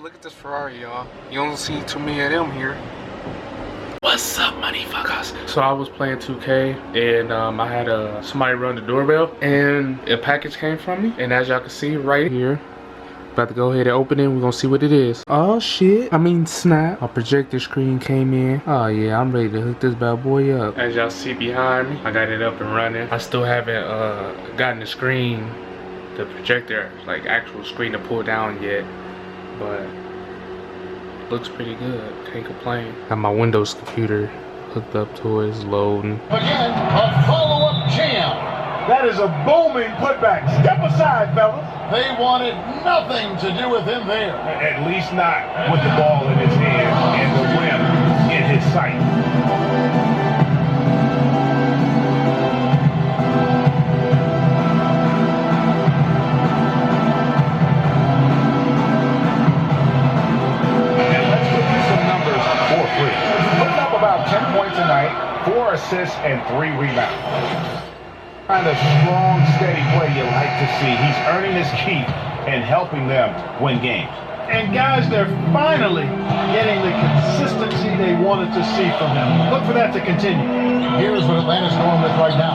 look at this Ferrari, y'all. You don't see too many of them here. What's up, money fuckers? So I was playing 2K and I had somebody run the doorbell and a package came from me. And as y'all can see right here, about to go ahead and open it. We're gonna see what it is. Oh shit, I mean snap. A projector screen came in. Oh yeah, I'm ready to hook this bad boy up. As y'all see behind me, I got it up and running. I still haven't gotten the screen, the projector, like actual screen to pull down yet, but looks pretty good, can't complain. Got my Windows computer hooked up to it, it's loading. Again, a follow-up jam. That is a booming putback. Step aside, fellas. They wanted nothing to do with him there. At least not with the ball in his hand and the rim in his sight. Putting up about 10 points a night, 4 assists, and 3 rebounds. Kind of strong, steady play you like to see. He's earning his keep and helping them win games. And guys, they're finally getting the consistency they wanted to see from him. Look for that to continue. Here's what Atlanta's going with right now.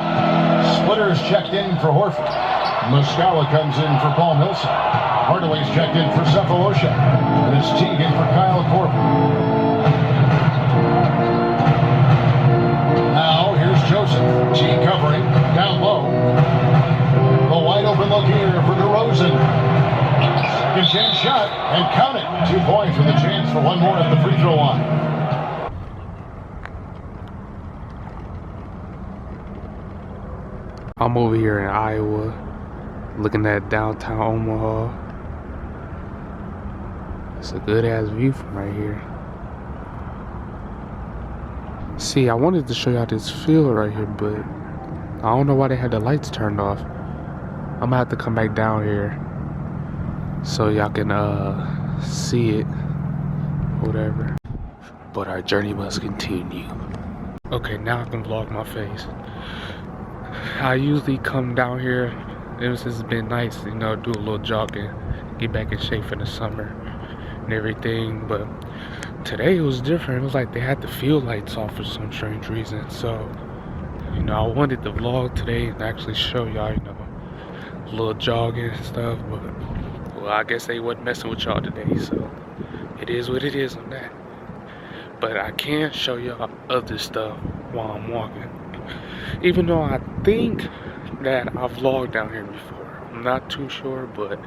Splitter's checked in for Horford. Muscala comes in for Paul Millsap. Hardaway's checked in for Cephalosha. And it's Teagan for Kyle Korver. Now, here's Joseph. G covering, down low. The wide open look here for DeRozan. Second chance shot, and count it. 2 points with a chance for one more at the free throw line. I'm over here in Iowa, looking at downtown Omaha. It's a good ass view from right here. See, I wanted to show y'all this field right here, but I don't know why they had the lights turned off. I'm gonna have to come back down here so y'all can see it, whatever. But our journey must continue. Okay, now I can vlog my face. I usually come down here, ever since it's been nice, you know, do a little jogging, get back in shape for the summer and everything, but today it was different. It was like they had the field lights off for some strange reason. So, you know, I wanted to vlog today and actually show y'all, you know, a little jogging and stuff. But, well, I guess they wasn't messing with y'all today. So, it is what it is on that. But I can show y'all other stuff while I'm walking. Even though I think that I vlogged down here before. I'm not too sure, but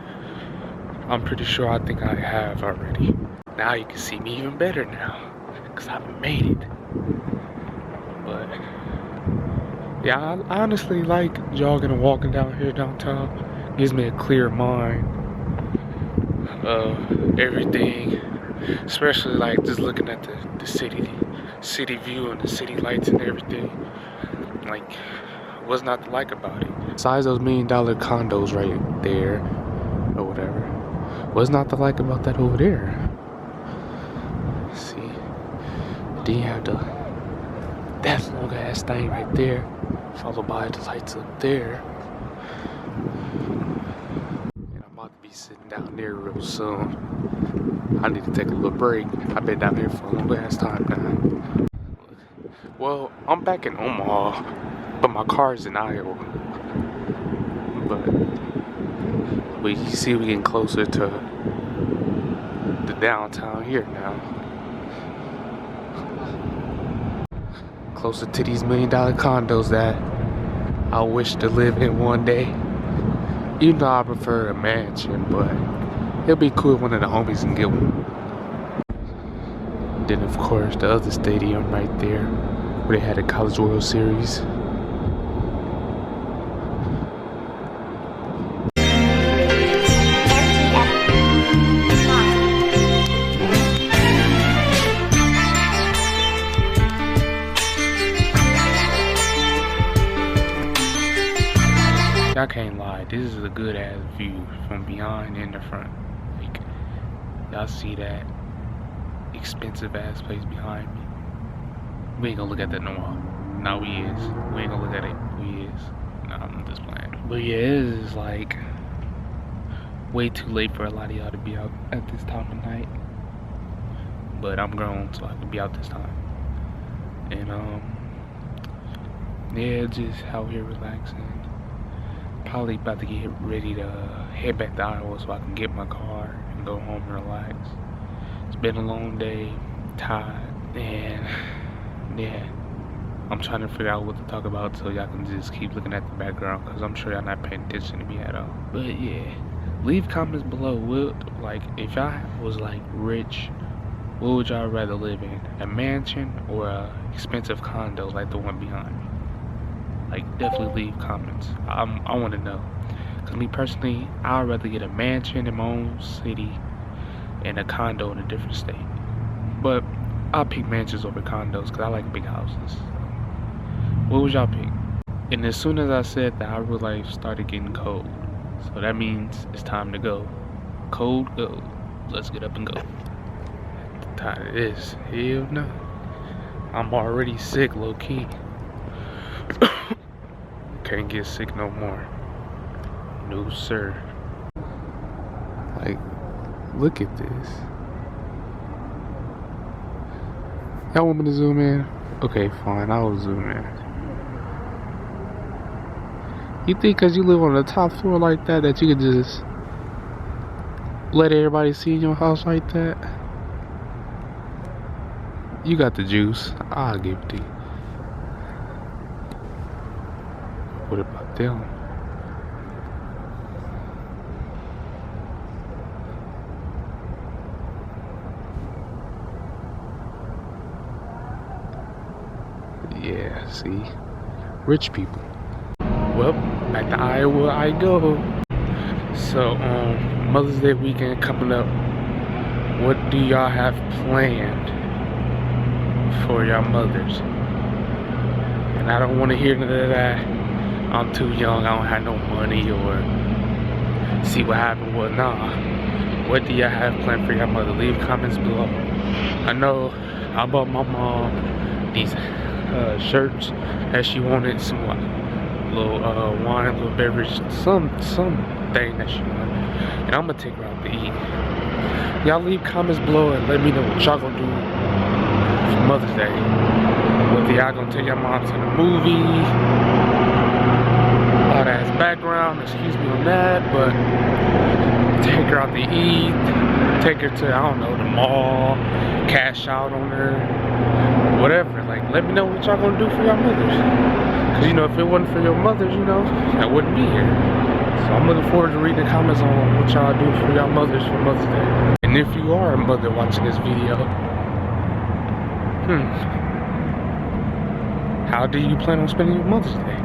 I'm pretty sure I think I have already. Now you can see me even better now, because I've made it. But yeah, I honestly like jogging and walking down here downtown. Gives me a clear mind of everything, especially like just looking at the city view and the city lights and everything. Like, what's not to like about it? Besides those $1 million condos right there or whatever, what's not to like about that over there? See, then you have that long ass thing right there, followed by the lights up there. And I'm about to be sitting down there real soon. I need to take a little break. I've been down here for a long ass time now. Well, I'm back in Omaha, but my car's in Iowa. But you see we getting closer to the downtown here now. Closer to these $1 million condos that I wish to live in one day. Even though I prefer a mansion, but it'll be cool if one of the homies can get one. Then of course the other stadium right there, where they had a College World Series. I can't lie, this is a good ass view from behind and the front. Like, y'all see that expensive ass place behind me? We ain't gonna look at that no more. No, we is. We ain't gonna look at it. We is. No, I'm just playing. But yeah, it is like way too late for a lot of y'all to be out at this time of night. But I'm grown, so I can be out this time. And yeah, just out here relaxing. Probably about to get ready to head back to Iowa so I can get my car and go home and relax. It's been a long day, tired, and yeah, I'm trying to figure out what to talk about so y'all can just keep looking at the background, because I'm sure y'all not paying attention to me at all. But yeah, leave comments below. Like, if y'all was like rich, what would y'all rather live in? A mansion or a expensive condo like the one behind me? Like, definitely leave comments. I want to know. Because me personally, I'd rather get a mansion in my own city and a condo in a different state. But I'll pick mansions over condos because I like big houses. What would y'all pick? And as soon as I said that, our real life started getting cold. So that means it's time to go. Cold, go. Let's get up and go. I'm tired of this. Hell no. I'm already sick, low key. Can't get sick no more. No sir. Like, look at this. Y'all want me to zoom in? Okay, fine, I'll zoom in. You think cause you live on the top floor like that you could just let everybody see your house like that? You got the juice. I'll give it to you. What about them? Yeah, see? Rich people. Well, back to Iowa I go. So, Mother's Day weekend coming up. What do y'all have planned for y'all mothers? And I don't want to hear none of that. I'm too young, I don't have no money, or see what happened. Well, nah. What do y'all have planned for your mother? Leave comments below. I know I bought my mom these shirts that she wanted, some little wine, little beverage, some thing that she wanted, and I'm gonna take her out to eat. Y'all leave comments below and let me know what y'all gonna do for Mother's Day. Whether y'all gonna take your mom to the movie, loud ass background, excuse me on that, but take her out to eat, take her to, I don't know, the mall, cash out on her, whatever. Like, let me know what y'all gonna do for your mothers. Cause you know, if it wasn't for your mothers, you know, I wouldn't be here. So I'm looking forward to reading the comments on what y'all do for your mothers for Mother's Day. And if you are a mother watching this video, how do you plan on spending your Mother's Day?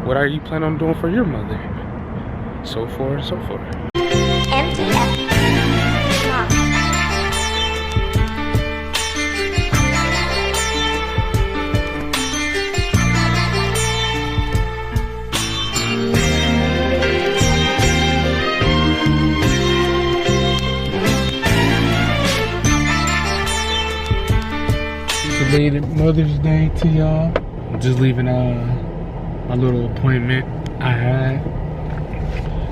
What are you planning on doing for your mother? So forth and so forth. MTF. Belated Mother's Day to y'all. I'm just leaving a little appointment I had.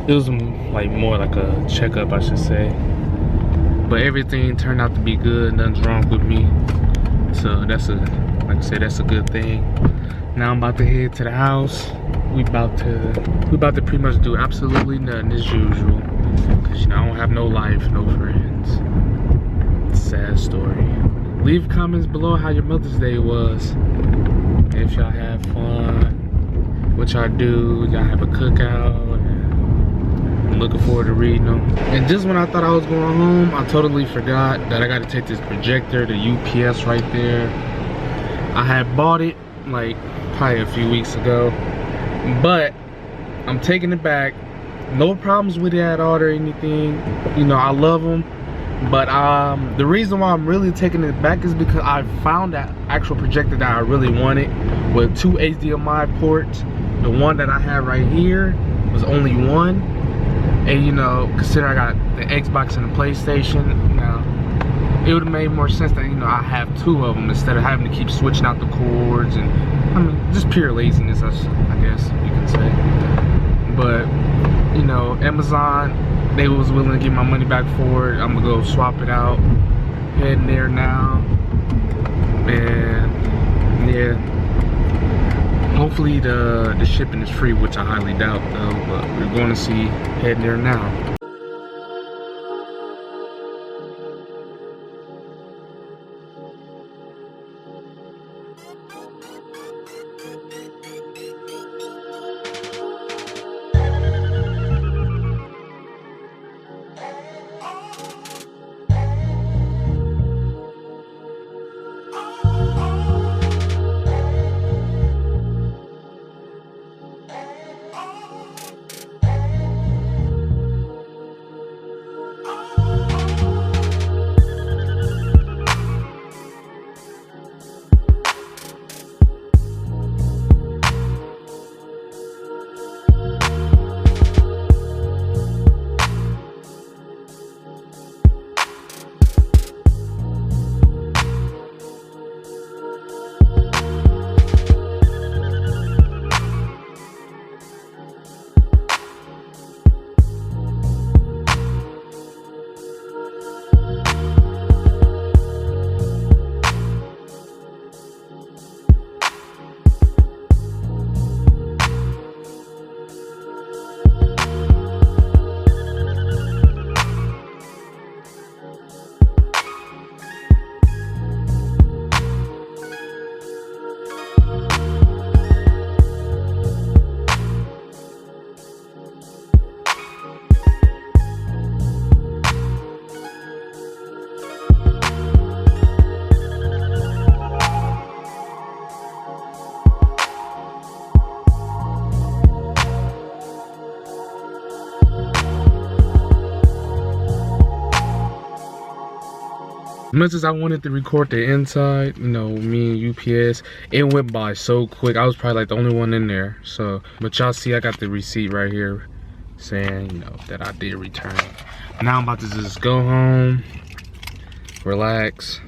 It was like more like a checkup, I should say. But everything turned out to be good. Nothing's wrong with me. So that's like I said, that's a good thing. Now I'm about to head to the house. We about to pretty much do absolutely nothing as usual. Cause you know, I don't have no life, no friends. Sad story. Leave comments below how your Mother's Day was. If y'all have fun, what y'all do, y'all have a cookout. I'm looking forward to reading them. And just when I thought I was going home, I totally forgot that I got to take this projector to UPS right there. I had bought it like probably a few weeks ago, but I'm taking it back. No problems with it at all or anything. You know, I love them. But the reason why I'm really taking it back is because I found that actual projector that I really wanted with 2 HDMI ports. The one that I have right here was only one. And you know, consider I got the Xbox and the PlayStation, you know, it would have made more sense that, you know, I have 2 of them instead of having to keep switching out the cords. And I mean, just pure laziness, I guess you can say. But you know, Amazon, they was willing to give my money back for it. I'm gonna go swap it out. Heading there now. And yeah. Hopefully the shipping is free, which I highly doubt though, but we're going to see. Heading there now. As much as I wanted to record the inside, you know, me and UPS, it went by so quick. I was probably like the only one in there. So, but y'all see I got the receipt right here saying, you know, that I did return. Now I'm about to just go home, relax,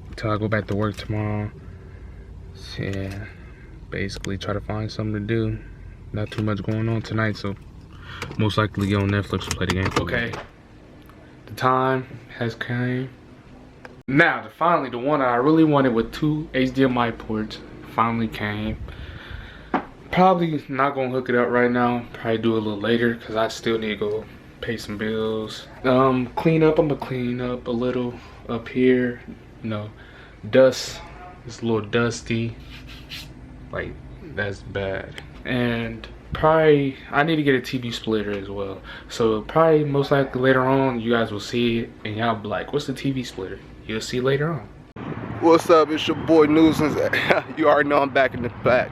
until I go back to work tomorrow. So, yeah, basically try to find something to do. Not too much going on tonight, so most likely get on Netflix and play the game. Okay, the time has came. Now, finally, the one I really wanted with 2 HDMI ports finally came. Probably not gonna hook it up right now. Probably do it a little later because I still need to go pay some bills. Clean up. I'm gonna clean up a little up here. You know, dust. It's a little dusty. Like, that's bad. And probably I need to get a TV splitter as well. So probably most likely later on you guys will see it and y'all be like, what's the TV splitter? You'll see later on. What's up? It's your boy Nuisance. You already know I'm back in the back.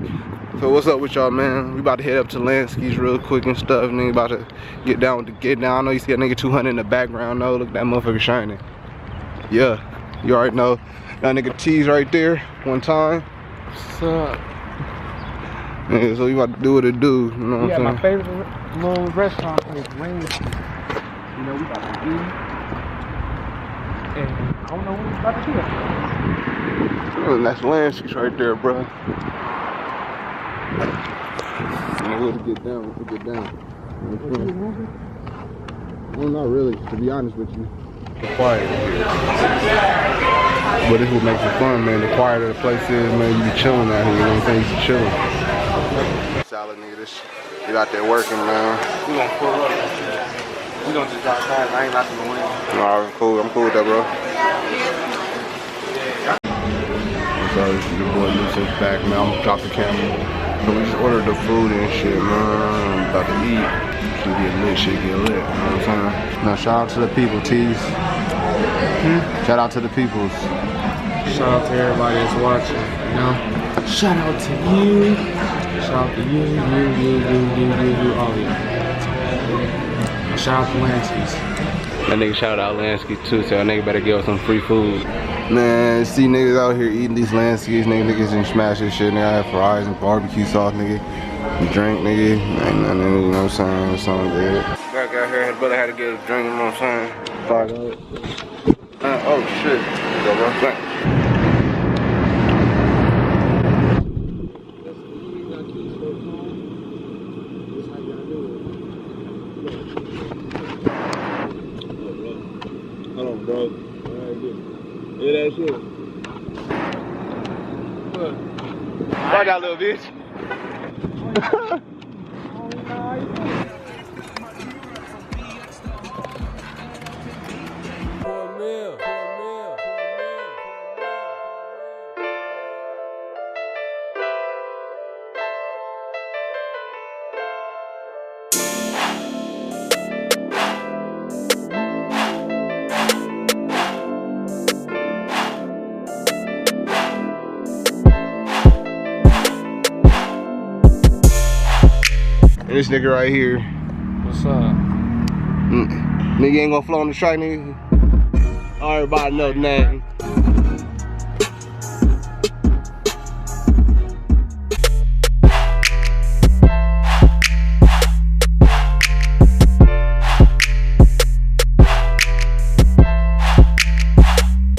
So what's up with y'all, man? We about to head up to Lansky's real quick and stuff. Nigga about to get down with the get down. I know you see a nigga 200 in the background though. Look at that motherfucker shining. Yeah, you already know. That nigga Teez right there. One time. What's up? Yeah, so you about to do what it do. You know what I'm saying? My favorite little restaurant place, Wings. You know, we about to eat. And I don't know what we're about to do. Oh, that's Lansky's right there, bro. You know where to get down, where to get down. Well, not really, to be honest with you. It's quiet here. But this is what makes it fun, man. The quieter the place is, man, you be chilling out here, you know what I'm saying? You be chilling. Solid nigga, this you out there working, man. We gonna pull up. We gonna just drop past. I ain't knocking the window. Alright, cool. I'm cool with that, bro. So this is your boy Lucius back, man. I'm gonna drop the camera. So we just ordered the food and shit, man. I'm about to eat. Should get lit, shit get lit. You know what I'm saying? Now shout out to the people, Teez. Shout out to the peoples. Shout out to everybody that's watching, you know? Shout out to you. Shout out to you, all of you. Shout out to Lansky's. That nigga shout out Lansky too, so that nigga better give us some free food. Man, see niggas out here eating these Lansky's, niggas and smash this shit, nigga. I have fries and barbecue sauce, nigga. Drink, nigga. Ain't nothing, you know what I'm saying? It's something good. Back out here, his brother had to get a drink, you know what I'm saying? Oh shit. Go, bro. Thanks. bro. Alright, good. Hear that shit? Watch out, little bitch. This nigga right here. What's up? Nigga ain't gonna flow on the track, nigga. Everybody know the name.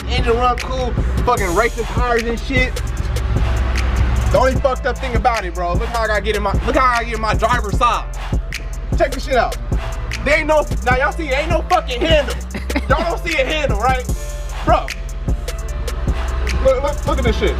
Engine run cool, fucking racing tires and shit. The only fucked up thing about it, bro, look how I gotta get in my driver's side. Check this shit out. There ain't no, now y'all see, ain't no fucking handle. Y'all don't see a handle, right? Bro, look at this shit.